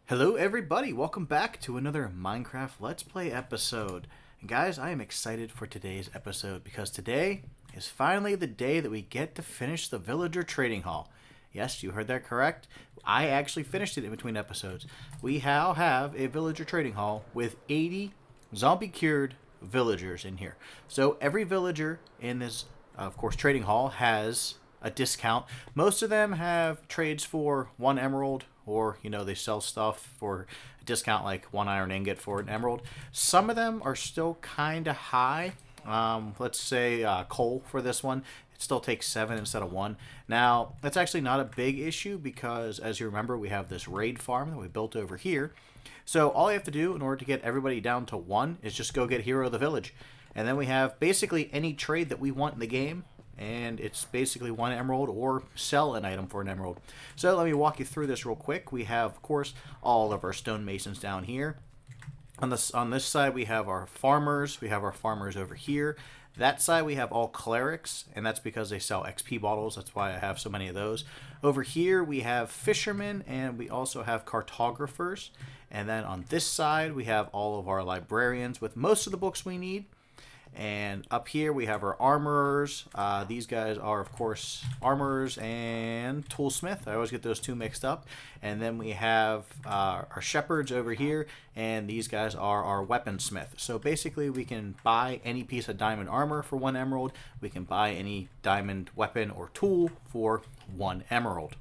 Hello everybody, welcome back to another Minecraft Let's Play episode. And guys, I am excited for today's episode because today is finally the day that we get to finish the Villager Trading Hall. Yes, you heard that correct. I actually finished it in between episodes. We now have a Villager Trading Hall with 80 zombie cured villagers in here. So every villager in this, of course, trading hall has a discount. Most of them have trades for 1 emerald, or they sell stuff for a discount, like 1 iron ingot for an emerald. Some of them are still kind of high. Let's say coal for this one. It still takes 7 instead of 1. Now, that's actually not a big issue because, as you remember, we have this raid farm that we built over here. So all you have to do in order to get everybody down to 1 is just go get Hero of the Village. And then we have basically any trade that we want in the game, and it's basically 1 emerald or sell an item for an emerald. So let me walk you through this real quick. We have, of course, all of our stonemasons down here. On this side, we have our farmers. We have our farmers over here. That side, we have all clerics, and that's because they sell XP bottles. That's why I have so many of those. Over here, we have fishermen, and we also have cartographers. And then on this side, we have all of our librarians with most of the books we need. And up here we have our armorers. These guys are, of course, armorers and toolsmith. I always get those two mixed up. And then we have our shepherds over here, and these guys are our weaponsmith. So basically we can buy any piece of diamond armor for 1 emerald. We can buy any diamond weapon or tool for 1 emerald.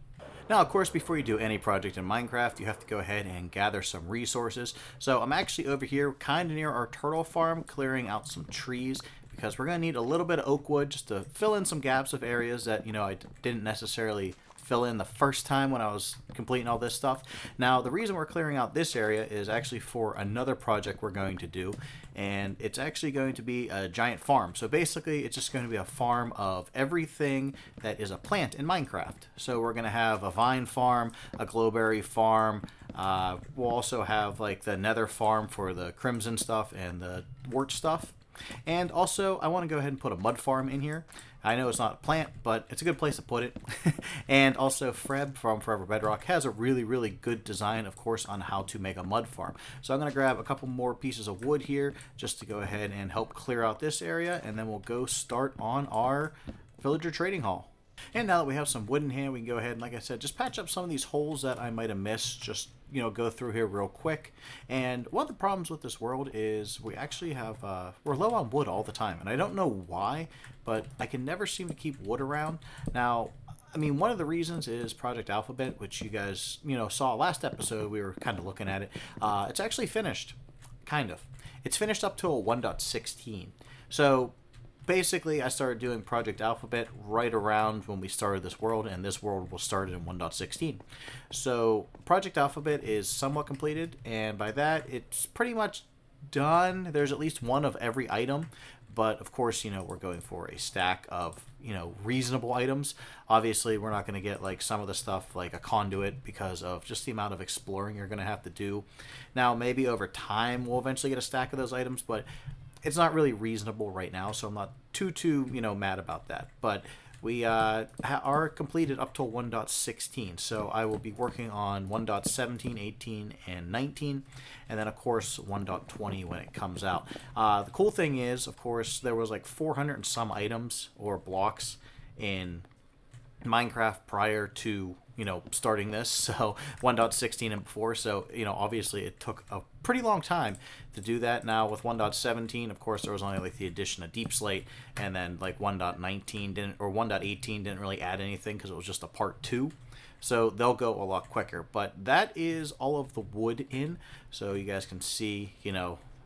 Now, of course, before you do any project in Minecraft, you have to go ahead and gather some resources. So I'm actually over here kind of near our turtle farm, clearing out some trees, because we're going to need a little bit of oak wood just to fill in some gaps of areas that, I didn't necessarily fill in the first time when I was completing all this stuff. Now, the reason we're clearing out this area is actually for another project we're going to do, and it's actually going to be a giant farm. So basically, it's just going to be a farm of everything that is a plant in Minecraft. So we're going to have a vine farm, a glowberry farm. We'll also have like the nether farm for the crimson stuff and the wart stuff. And also, I want to go ahead and put a mud farm in here. I know it's not a plant, but it's a good place to put it. And also, Freb from Forever Bedrock has a really, really good design, of course, on how to make a mud farm. So I'm going to grab a couple more pieces of wood here just to go ahead and help clear out this area, and then we'll go start on our Villager Trading Hall. And now that we have some wood in hand, we can go ahead and, like I said, just patch up some of these holes that I might have missed. Just, go through here real quick. And one of the problems with this world is we actually have, we're low on wood all the time. And I don't know why, but I can never seem to keep wood around. Now, I mean, one of the reasons is Project Alphabet, which you guys, saw last episode. We were kind of looking at it. It's actually finished, kind of. It's finished up till 1.16. So basically, I started doing Project Alphabet right around when we started this world, and this world was started in 1.16. So Project Alphabet is somewhat completed, and by that, it's pretty much done. There's at least one of every item, but of course, we're going for a stack of, reasonable items. Obviously, we're not going to get like some of the stuff like a conduit because of just the amount of exploring you're going to have to do. Now, maybe over time, we'll eventually get a stack of those items, but it's not really reasonable right now, so I'm not too mad about that. But we are completed up till 1.16, so I will be working on 1.17, 18, and 19, and then of course 1.20 when it comes out. The cool thing is, of course, there was like 400 and some items or blocks in Minecraft prior to starting this, so 1.16 and before. So obviously it took a pretty long time to do that. Now with 1.17, of course, there was only like the addition of Deep Slate, and then like 1.19 didn't, or 1.18 didn't really add anything because it was just a part 2. So they'll go a lot quicker. But that is all of the wood in, so you guys can see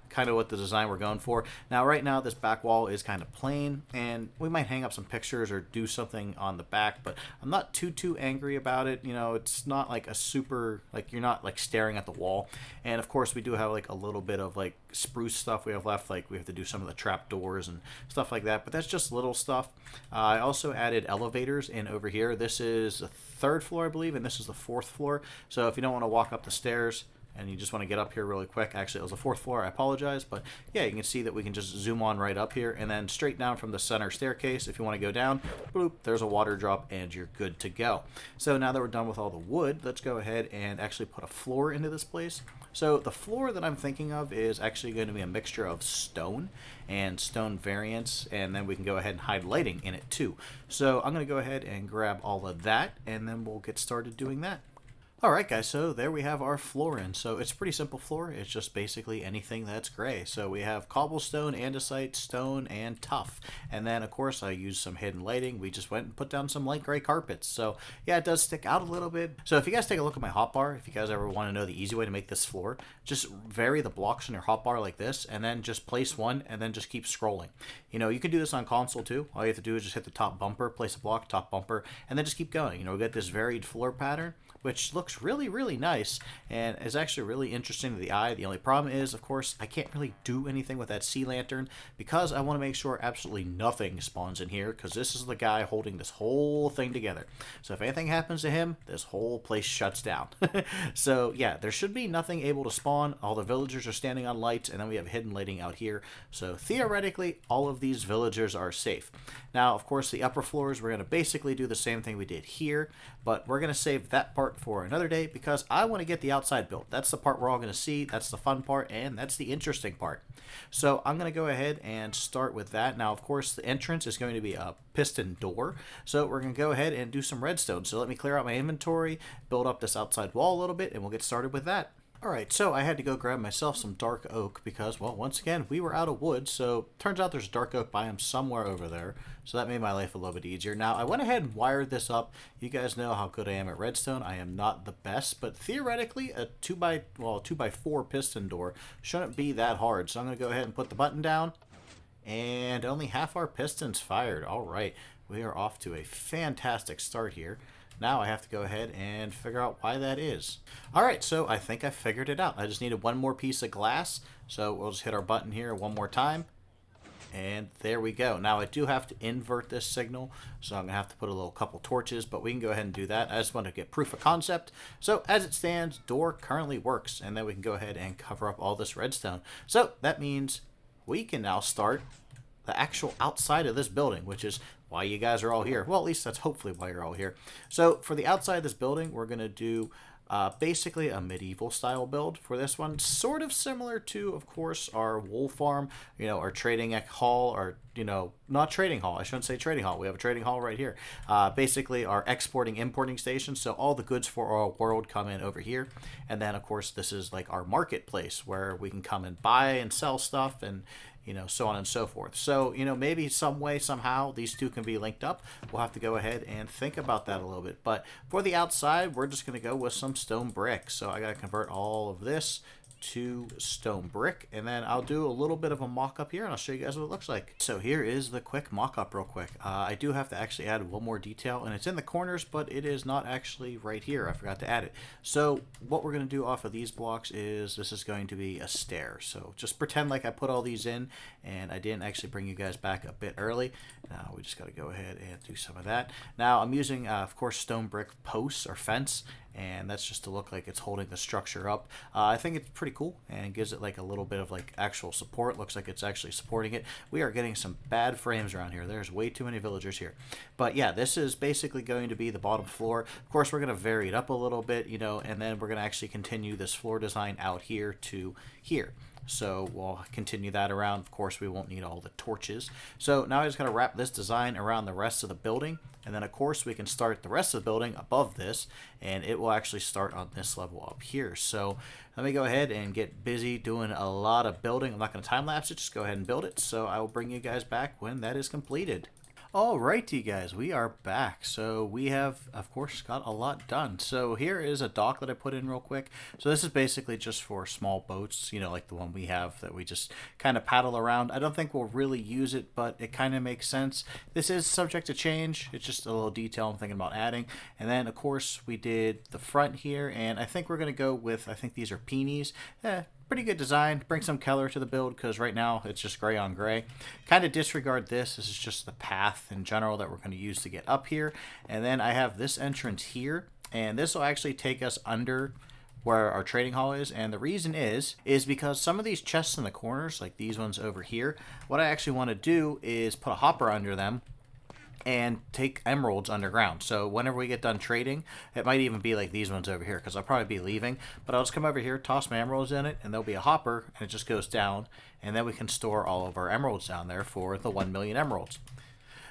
kind of what the design we're going for. Now, right now, this back wall is kind of plain, and we might hang up some pictures or do something on the back, but I'm not too angry about it. It's not like a super, like, you're not like staring at the wall. And of course, we do have like a little bit of like spruce stuff we have left, like we have to do some of the trap doors and stuff like that, but that's just little stuff. I also added elevators in over here. This is the 3rd floor, I believe, and this is the 4th floor. So if you don't want to walk up the stairs, and you just want to get up here really quick. Actually, it was the fourth floor. I apologize, but yeah, you can see that we can just zoom on right up here, and then straight down from the center staircase. If you want to go down, bloop, there's a water drop, and you're good to go. So now that we're done with all the wood, let's go ahead and actually put a floor into this place. So the floor that I'm thinking of is actually going to be a mixture of stone and stone variants, and then we can go ahead and hide lighting in it too. So I'm going to go ahead and grab all of that, and then we'll get started doing that. Alright guys, so there we have our floor in. So it's a pretty simple floor. It's just basically anything that's gray. So we have cobblestone, andesite, stone, and tuff. And then of course I used some hidden lighting. We just went and put down some light gray carpets. So yeah, it does stick out a little bit. So if you guys take a look at my hotbar, if you guys ever want to know the easy way to make this floor, just vary the blocks on your hotbar like this, and then just place one, and then just keep scrolling. You know, you can do this on console too. All you have to do is just hit the top bumper, place a block, top bumper, and then just keep going. You know, we got this varied floor pattern, which looks really, really nice and is actually really interesting to the eye. The only problem is, of course, I can't really do anything with that sea lantern because I want to make sure absolutely nothing spawns in here, because this is the guy holding this whole thing together. So if anything happens to him, this whole place shuts down. So yeah, there should be nothing able to spawn. All the villagers are standing on lights, and then we have hidden lighting out here. So theoretically, all of these villagers are safe. Now, of course, the upper floors, we're going to basically do the same thing we did here, but we're going to save that part for another day because I want to get the outside built. That's the part we're all going to see. That's the fun part, and that's the interesting part. So I'm going to go ahead and start with that. Now, of course, the entrance is going to be a piston door. So we're going to go ahead and do some redstone. So let me clear out my inventory, build up this outside wall a little bit, and we'll get started with that. Alright, so I had to go grab myself some dark oak because, well, once again, we were out of wood, so turns out there's dark oak biome somewhere over there, so that made my life a little bit easier. Now, I went ahead and wired this up. You guys know how good I am at redstone. I am not the best, but theoretically, a 2x4 piston door shouldn't be that hard, so I'm going to go ahead and put the button down, and only half our pistons fired. Alright, we are off to a fantastic start here. Now I have to go ahead and figure out why that is. Alright, so I think I figured it out. I just needed one more piece of glass. So we'll just hit our button here one more time. And there we go. Now I do have to invert this signal. So I'm going to have to put a little couple torches. But we can go ahead and do that. I just want to get proof of concept. So as it stands, door currently works. And then we can go ahead and cover up all this redstone. So that means we can now start the actual outside of this building, which is why you guys are all here. Well, at least that's hopefully why you're all here. So for the outside of this building, we're going to do basically a medieval style build for this one. Sort of similar to, of course, our wool farm, you know, our trading hall, or, you know, not trading hall. I shouldn't say trading hall. We have a trading hall right here. Basically our exporting, importing station. So all the goods for our world come in over here. And then, of course, this is like our marketplace where we can come and buy and sell stuff, and you know, so on and so forth. So, you know, maybe some way, somehow, these two can be linked up. We'll have to go ahead and think about that a little bit. But for the outside, we're just going to go with some stone brick. So I got to convert all of this to stone brick, and then I'll do a little bit of a mock-up here, and I'll show you guys what it looks like. So here is the quick mock-up real quick. I do have to actually add one more detail, and it's in the corners, but it is not actually right here. I forgot to add it. So what we're going to do off of these blocks is this is going to be a stair. So just pretend like I put all these in, and I didn't actually bring you guys back a bit early. Now we just got to go ahead and do some of that. Now I'm using, of course, stone brick posts or fence, and that's just to look like it's holding the structure up. I think it's pretty cool, and it gives it like a little bit of like actual support. Looks like it's actually supporting it. We are getting some bad frames around here. There's way too many villagers here. But yeah, this is basically going to be the bottom floor. Of course, we're going to vary it up a little bit, you know, and then we're going to actually continue this floor design out here to here. So we'll continue that around. Of course, we won't need all the torches. So now I just got to wrap this design around the rest of the building. And then, of course, we can start the rest of the building above this. And it will actually start on this level up here. So let me go ahead and get busy doing a lot of building. I'm not going to time-lapse it. Just go ahead and build it. So I will bring you guys back when that is completed. Alrighty guys, we are back. So we have, of course, got a lot done. So here is a dock that I put in real quick. So this is basically just for small boats, you know, like the one we have that we just kind of paddle around. I don't think we'll really use it, but it kind of makes sense. This is subject to change. It's just a little detail I'm thinking about adding. And then, of course, we did the front here, and I think we're going to go with, I think these are peonies. Pretty good design. Bring some color to the build because right now it's just gray on gray. Kind of disregard this. This is just the path in general that we're going to use to get up here. And then I have this entrance here, and this will actually take us under where our trading hall is, and the reason is because some of these chests in the corners, like these ones over here, what I actually want to do is put a hopper under them and take emeralds underground. So whenever we get done trading, it might even be like these ones over here, because I'll probably be leaving, but I'll just come over here, toss my emeralds in it, and there'll be a hopper, and it just goes down, and then we can store all of our emeralds down there for the 1 million emeralds.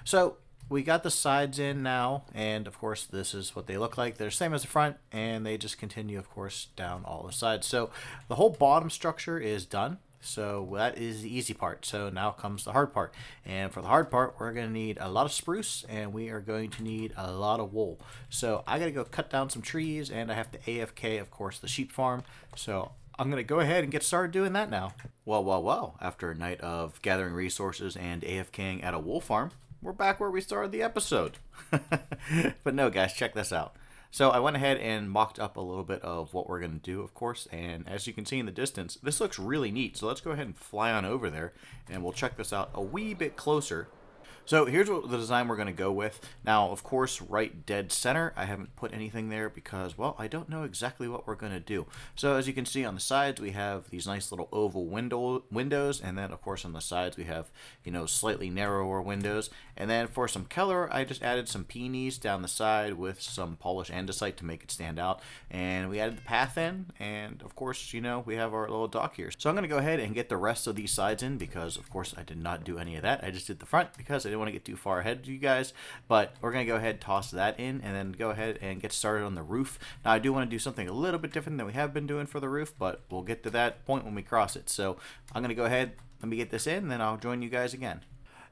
So we got the sides in now, and of course this is what they look like. They're the same as the front, and they just continue, of course, down all the sides. So the whole bottom structure is done. So that is the easy part. So now comes the hard part. And for the hard part, we're going to need a lot of spruce, and we are going to need a lot of wool. So I got to go cut down some trees, and I have to AFK, of course, the sheep farm. So I'm going to go ahead and get started doing that now. Well, after a night of gathering resources and AFKing at a wool farm, we're back where we started the episode. But no, guys, check this out. So I went ahead and mocked up a little bit of what we're going to do, of course, and as you can see in the distance, this looks really neat. So let's go ahead and fly on over there, and we'll check this out a wee bit closer. So here's what the design we're going to go with. Now, of course, right dead center, I haven't put anything there because, well, I don't know exactly what we're going to do. So as you can see on the sides, we have these nice little oval windows, and then, of course, on the sides, we have, slightly narrower windows. And then for some color, I just added some peonies down the side with some polished andesite to make it stand out. And we added the path in, and, of course, we have our little dock here. So I'm going to go ahead and get the rest of these sides in because, of course, I did not do any of that. I just did the front because I didn't want to get too far ahead of you guys, but we're going to go ahead and toss that in and then go ahead and get started on the roof. Now I do want to do something a little bit different than we have been doing for the roof, but we'll get to that point when we cross it. So I'm going to go ahead, let me get this in, and then I'll join you guys again.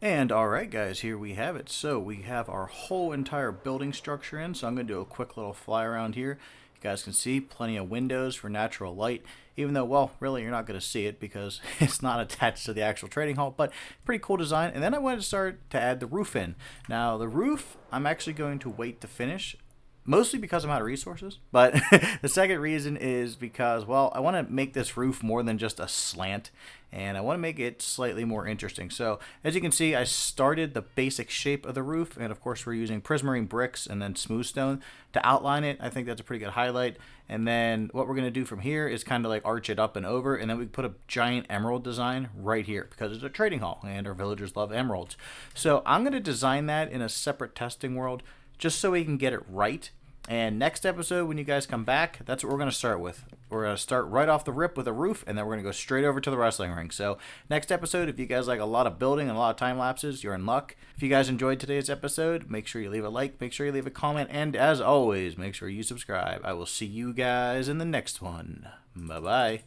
And alright guys, here we have it. So we have our whole entire building structure in, so I'm going to do a quick little fly around here. You guys can see plenty of windows for natural light, even though, well, really you're not going to see it because it's not attached to the actual trading hall, but pretty cool design. And then I wanted to start to add the roof in. Now the roof, I'm actually going to wait to finish, mostly because I'm out of resources, but the second reason is because, well, I want to make this roof more than just a slant, and I want to make it slightly more interesting. So as you can see, I started the basic shape of the roof, and of course we're using prismarine bricks and then smooth stone to outline it. I think that's a pretty good highlight. And then what we're going to do from here is kind of like arch it up and over, and then we put a giant emerald design right here because it's a trading hall and our villagers love emeralds. So I'm going to design that in a separate testing world just so we can get it right. And next episode, when you guys come back, that's what we're going to start with. We're going to start right off the rip with a roof, and then we're going to go straight over to the wrestling ring. So next episode, if you guys like a lot of building and a lot of time lapses, you're in luck. If you guys enjoyed today's episode, make sure you leave a like, make sure you leave a comment, and as always, make sure you subscribe. I will see you guys in the next one. Bye-bye.